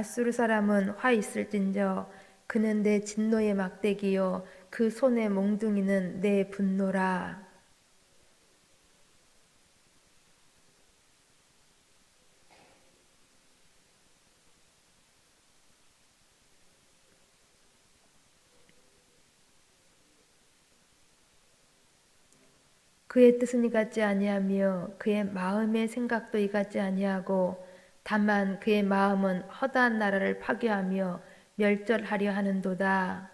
아수르 사람은 화 있을진저 그는 내 진노의 막대기요 그 손의 몽둥이는 내 분노라. 그의 뜻은 이같지 아니하며 그의 마음의 생각도 이같지 아니하고 다만 그의 마음은 허다한 나라를 파괴하며 멸절하려 하는도다.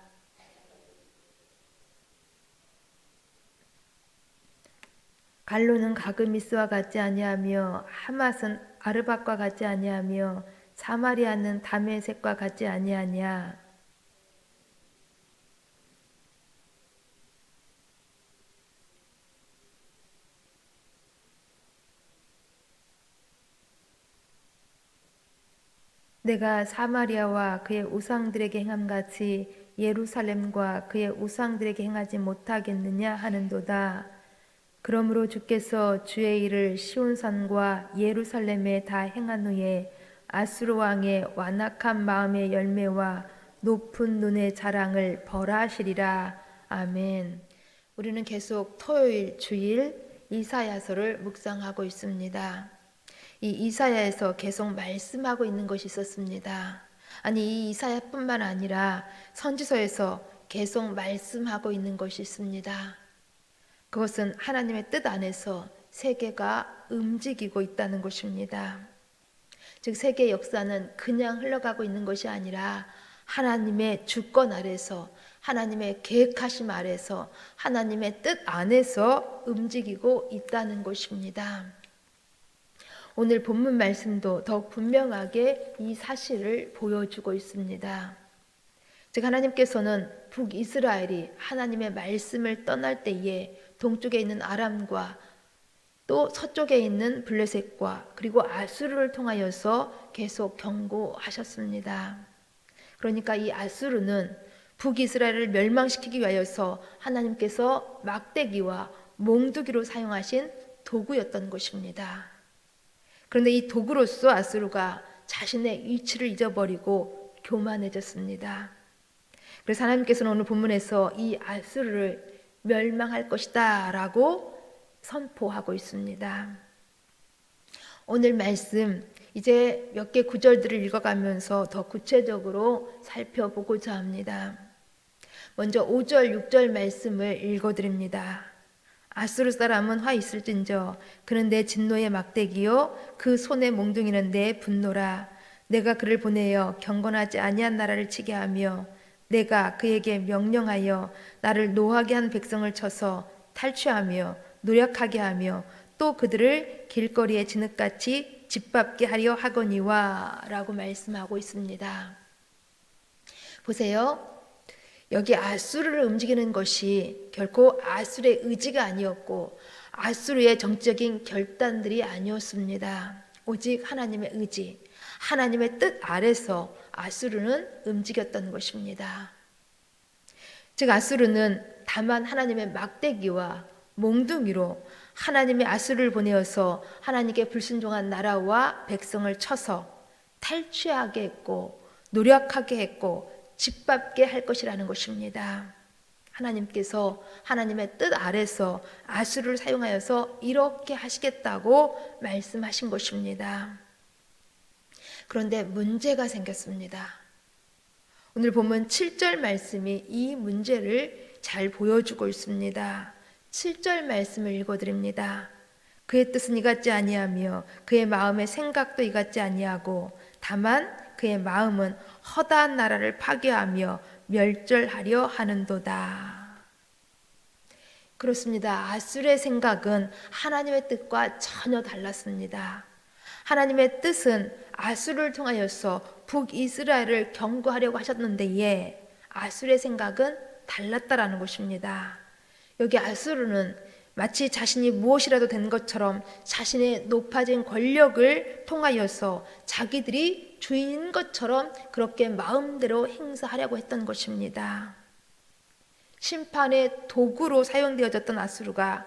갈로는 가그미스와 같지 아니하며 하맛은 아르밧과 같지 아니하며 사마리아는 다메섹과 같지 아니하냐. 내가 사마리아와 그의 우상들에게 행함같이 예루살렘과 그의 우상들에게 행하지 못하겠느냐 하는도다. 그러므로 주께서 주의 일을 시온산과 예루살렘에 다 행한 후에 아수르 왕의 완악한 마음의 열매와 높은 눈의 자랑을 벌하시리라. 아멘. 우리는 계속 토요일 주일 이사야서를 묵상하고 있습니다. 이 이사야에서 계속 말씀하고 있는 것이 있었습니다. 아니, 이 이사야뿐만 아니라 선지서에서 계속 말씀하고 있는 것이 있습니다. 그것은 하나님의 뜻 안에서 세계가 움직이고 있다는 것입니다. 즉 세계의 역사는 그냥 흘러가고 있는 것이 아니라 하나님의 주권 아래서, 하나님의 계획하심 아래서, 하나님의 뜻 안에서 움직이고 있다는 것입니다. 오늘 본문 말씀도 더욱 분명하게 이 사실을 보여주고 있습니다. 즉 하나님께서는 북이스라엘이 하나님의 말씀을 떠날 때에 동쪽에 있는 아람과 또 서쪽에 있는 블레셋과 그리고 아수르를 통하여서 계속 경고하셨습니다. 그러니까 이 아수르는 북이스라엘을 멸망시키기 위하여서 하나님께서 막대기와 몽두기로 사용하신 도구였던 것입니다. 그런데 이 도구로서 아수르가 자신의 위치를 잊어버리고 교만해졌습니다. 그래서 하나님께서는 오늘 본문에서 이 아수르를 멸망할 것이다 라고 선포하고 있습니다. 오늘 말씀 이제 몇 개 구절들을 읽어가면서 더 구체적으로 살펴보고자 합니다. 먼저 5절, 6절 말씀을 읽어드립니다. 아수르 사람은 화 있을진저 그는 내 진노의 막대기요 그 손의 몽둥이는 내 분노라. 내가 그를 보내어 경건하지 아니한 나라를 치게 하며 내가 그에게 명령하여 나를 노하게 한 백성을 쳐서 탈취하며 노력하게 하며 또 그들을 길거리에 진흙같이 짓밟게 하려 하거니와 라고 말씀하고 있습니다. 보세요. 여기 아수르를 움직이는 것이 결코 아수르의 의지가 아니었고 아수르의 정치적인 결단들이 아니었습니다. 오직 하나님의 의지, 하나님의 뜻 아래서 아수르는 움직였던 것입니다. 즉 아수르는 다만 하나님의 막대기와 몽둥이로 하나님의 아수르를 보내어서 하나님께 불순종한 나라와 백성을 쳐서 탈취하게 했고 노력하게 했고 짓밟게 할 것이라는 것입니다. 하나님께서 하나님의 뜻 아래서 아수르를 사용하여서 이렇게 하시겠다고 말씀하신 것입니다. 그런데 문제가 생겼습니다. 오늘 보면 7절 말씀이 이 문제를 잘 보여주고 있습니다. 7절 말씀을 읽어드립니다. 그의 뜻은 이같지 아니하며 그의 마음의 생각도 이같지 아니하고 다만 그의 마음은 허다한 나라를 파괴하며 멸절하려 하는도다. 그렇습니다. 아수르의 생각은 하나님의 뜻과 전혀 달랐습니다. 하나님의 뜻은 아수르를 통하여서 북이스라엘을 경고하려고 하셨는데 아수르의 생각은 달랐다라는 것입니다. 여기 아수르는 마치 자신이 무엇이라도 된 것처럼 자신의 높아진 권력을 통하여서 자기들이 주인인 것처럼 그렇게 마음대로 행사하려고 했던 것입니다. 심판의 도구로 사용되어졌던 아수르가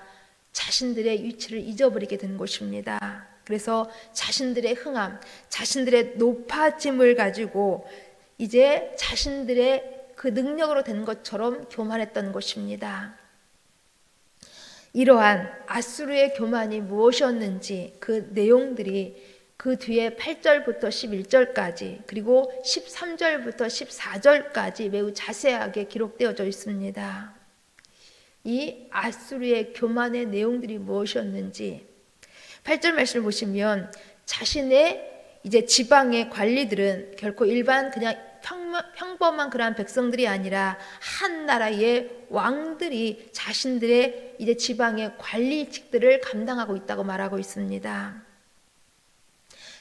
자신들의 위치를 잊어버리게 된 것입니다. 그래서 자신들의 흥함, 자신들의 높아짐을 가지고 이제 자신들의 그 능력으로 된 것처럼 교만했던 것입니다. 이러한 아수르의 교만이 무엇이었는지 그 내용들이 그 뒤에 8절부터 11절까지 그리고 13절부터 14절까지 매우 자세하게 기록되어져 있습니다. 이 아수르의 교만의 내용들이 무엇이었는지 8절 말씀을 보시면 자신의 이제 지방의 관리들은 결코 일반 그냥 평범한 그러한 백성들이 아니라 한 나라의 왕들이 자신들의 이제 지방의 관리직들을 감당하고 있다고 말하고 있습니다.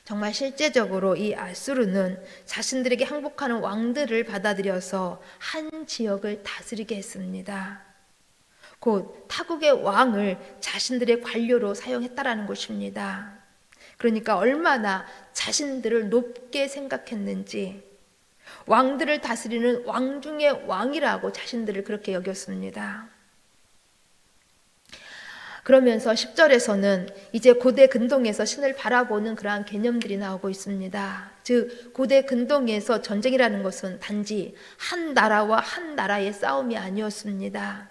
정말 실제적으로 이 아수르는 자신들에게 항복하는 왕들을 받아들여서 한 지역을 다스리게 했습니다. 곧 타국의 왕을 자신들의 관료로 사용했다라는 것입니다. 그러니까 얼마나 자신들을 높게 생각했는지 왕들을 다스리는 왕 중의 왕이라고 자신들을 그렇게 여겼습니다. 그러면서 10절에서는 이제 고대 근동에서 신을 바라보는 그러한 개념들이 나오고 있습니다. 즉 고대 근동에서 전쟁이라는 것은 단지 한 나라와 한 나라의 싸움이 아니었습니다.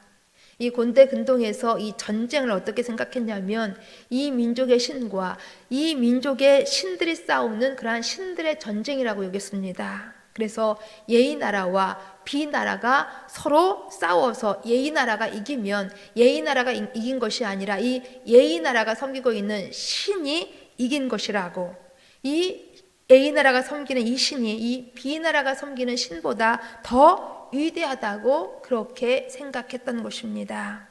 이 고대 근동에서 이 전쟁을 어떻게 생각했냐면 이 민족의 신과 이 민족의 신들이 싸우는 그러한 신들의 전쟁이라고 여겼습니다. 그래서 예이 나라와 비 나라가 서로 싸워서 예이 나라가 이기면 예이 나라가 이긴 것이 아니라 이 예이 나라가 섬기고 있는 신이 이긴 것이라고, 이 예이 나라가 섬기는 이 신이 이 비 나라가 섬기는 신보다 더 위대하다고 그렇게 생각했던 것입니다.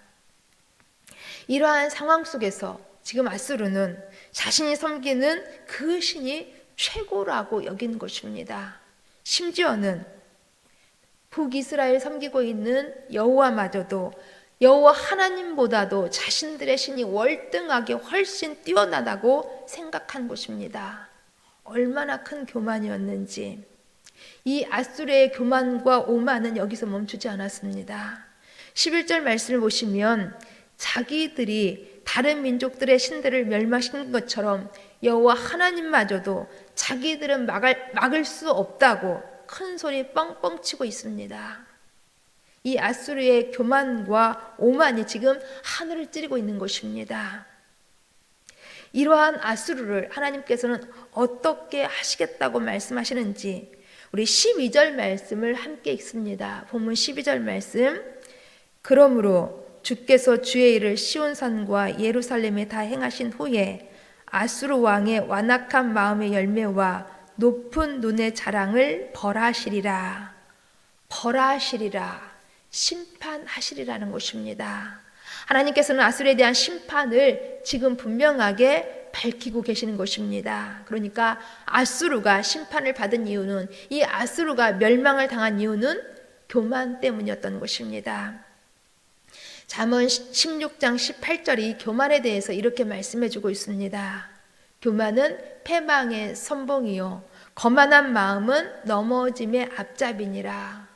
이러한 상황 속에서 지금 아수르는 자신이 섬기는 그 신이 최고라고 여긴 것입니다. 심지어는 북이스라엘 섬기고 있는 여호와마저도 여호와 하나님보다도 자신들의 신이 월등하게 훨씬 뛰어나다고 생각한 것입니다. 얼마나 큰 교만이었는지. 이 아수르의 교만과 오만은 여기서 멈추지 않았습니다. 11절 말씀을 보시면 자기들이 다른 민족들의 신들을 멸망시킨 것처럼 여호와 하나님마저도 자기들은 막을 수 없다고 큰 소리 뻥뻥 치고 있습니다. 이 아수르의 교만과 오만이 지금 하늘을 찌르고 있는 것입니다. 이러한 아수르를 하나님께서는 어떻게 하시겠다고 말씀하시는지 우리 12절 말씀을 함께 읽습니다. 본문 12절 말씀. 그러므로 주께서 주의 일을 시온산과 예루살렘에 다 행하신 후에 아수르 왕의 완악한 마음의 열매와 높은 눈의 자랑을 벌하시리라. 벌하시리라. 심판하시리라는 것입니다. 하나님께서는 아수르에 대한 심판을 지금 분명하게 밝히고 계시는 것입니다. 그러니까 아수르가 심판을 받은 이유는, 이 아수르가 멸망을 당한 이유는 교만 때문이었던 것입니다. 잠언 16장 18절이 교만에 대해서 이렇게 말씀해주고 있습니다. 교만은 패망의 선봉이요 거만한 마음은 넘어짐의 앞잡이니라.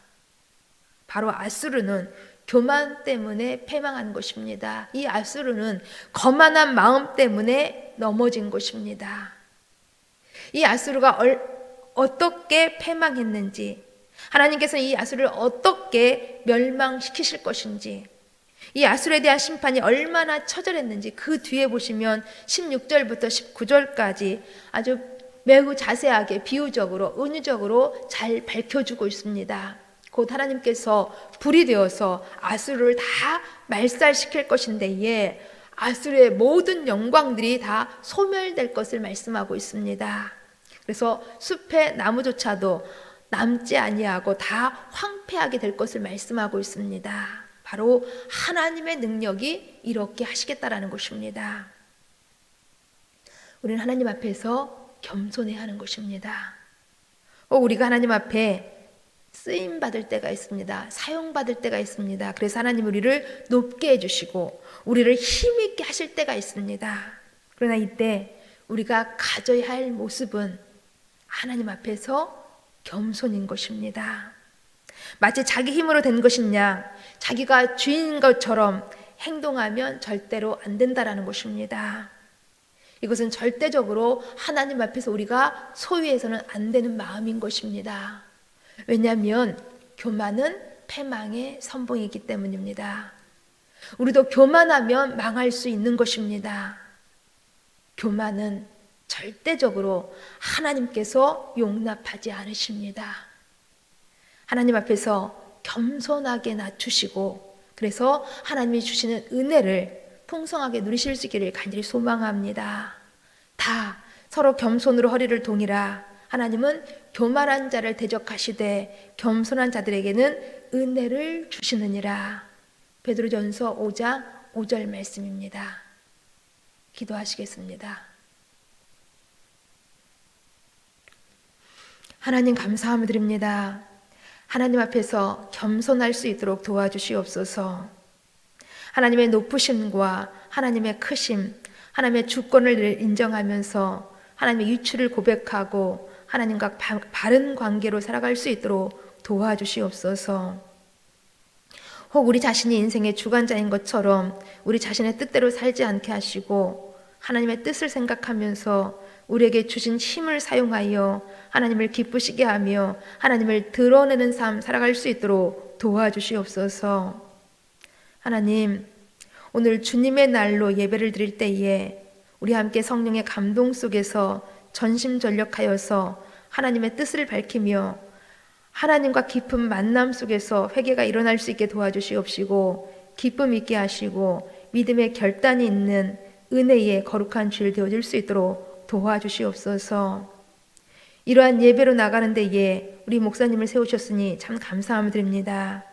바로 아수르는 교만 때문에 패망한 것입니다. 이 아수르는 거만한 마음 때문에 넘어진 것입니다. 이 아수르가 어떻게 패망했는지, 하나님께서는 이 아수르를 어떻게 멸망시키실 것인지, 이 아수르에 대한 심판이 얼마나 처절했는지 그 뒤에 보시면 16절부터 19절까지 아주 매우 자세하게 비유적으로 은유적으로 잘 밝혀주고 있습니다. 곧 하나님께서 불이 되어서 아수르를 다 말살시킬 것인데에 아수르의 모든 영광들이 다 소멸될 것을 말씀하고 있습니다. 그래서 숲의 나무조차도 남지 아니하고 다 황폐하게 될 것을 말씀하고 있습니다. 바로 하나님의 능력이 이렇게 하시겠다라는 것입니다. 우리는 하나님 앞에서 겸손해야 하는 것입니다. 우리가 하나님 앞에 쓰임 받을 때가 있습니다. 사용 받을 때가 있습니다. 그래서 하나님 우리를 높게 해주시고 우리를 힘있게 하실 때가 있습니다. 그러나 이때 우리가 가져야 할 모습은 하나님 앞에서 겸손인 것입니다. 마치 자기 힘으로 된 것이냐, 자기가 주인인 것처럼 행동하면 절대로 안 된다라는 것입니다. 이것은 절대적으로 하나님 앞에서 우리가 소유해서는 안 되는 마음인 것입니다. 왜냐하면 교만은 패망의 선봉이기 때문입니다. 우리도 교만하면 망할 수 있는 것입니다. 교만은 절대적으로 하나님께서 용납하지 않으십니다. 하나님 앞에서 겸손하게 낮추시고 그래서 하나님이 주시는 은혜를 풍성하게 누리실 수 있기를 간절히 소망합니다. 다 서로 겸손으로 허리를 동이라. 하나님은 교만한 자를 대적하시되 겸손한 자들에게는 은혜를 주시느니라. 베드로전서 5장 5절 말씀입니다. 기도하시겠습니다. 하나님 감사함을 드립니다. 하나님 앞에서 겸손할 수 있도록 도와주시옵소서. 하나님의 높으심과 하나님의 크심, 하나님의 주권을 인정하면서 하나님의 유추를 고백하고 하나님과 바른 관계로 살아갈 수 있도록 도와주시옵소서. 혹 우리 자신이 인생의 주관자인 것처럼 우리 자신의 뜻대로 살지 않게 하시고 하나님의 뜻을 생각하면서 우리에게 주신 힘을 사용하여 하나님을 기쁘시게 하며 하나님을 드러내는 삶 살아갈 수 있도록 도와주시옵소서. 하나님, 오늘 주님의 날로 예배를 드릴 때에 우리 함께 성령의 감동 속에서 전심전력하여서 하나님의 뜻을 밝히며 하나님과 깊은 만남 속에서 회개가 일어날 수 있게 도와주시옵시고 기쁨 있게 하시고 믿음의 결단이 있는 은혜의 거룩한 주일 되어질 수 있도록 도와주시옵소서. 이러한 예배로 나가는 데에 우리 목사님을 세우셨으니 참 감사함을 드립니다.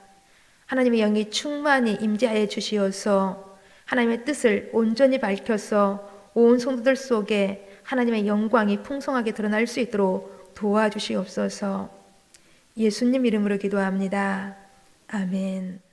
하나님의 영이 충만히 임재하여 주시어서 하나님의 뜻을 온전히 밝혀서 온 성도들 속에 하나님의 영광이 풍성하게 드러날 수 있도록 도와주시옵소서. 예수님 이름으로 기도합니다. 아멘.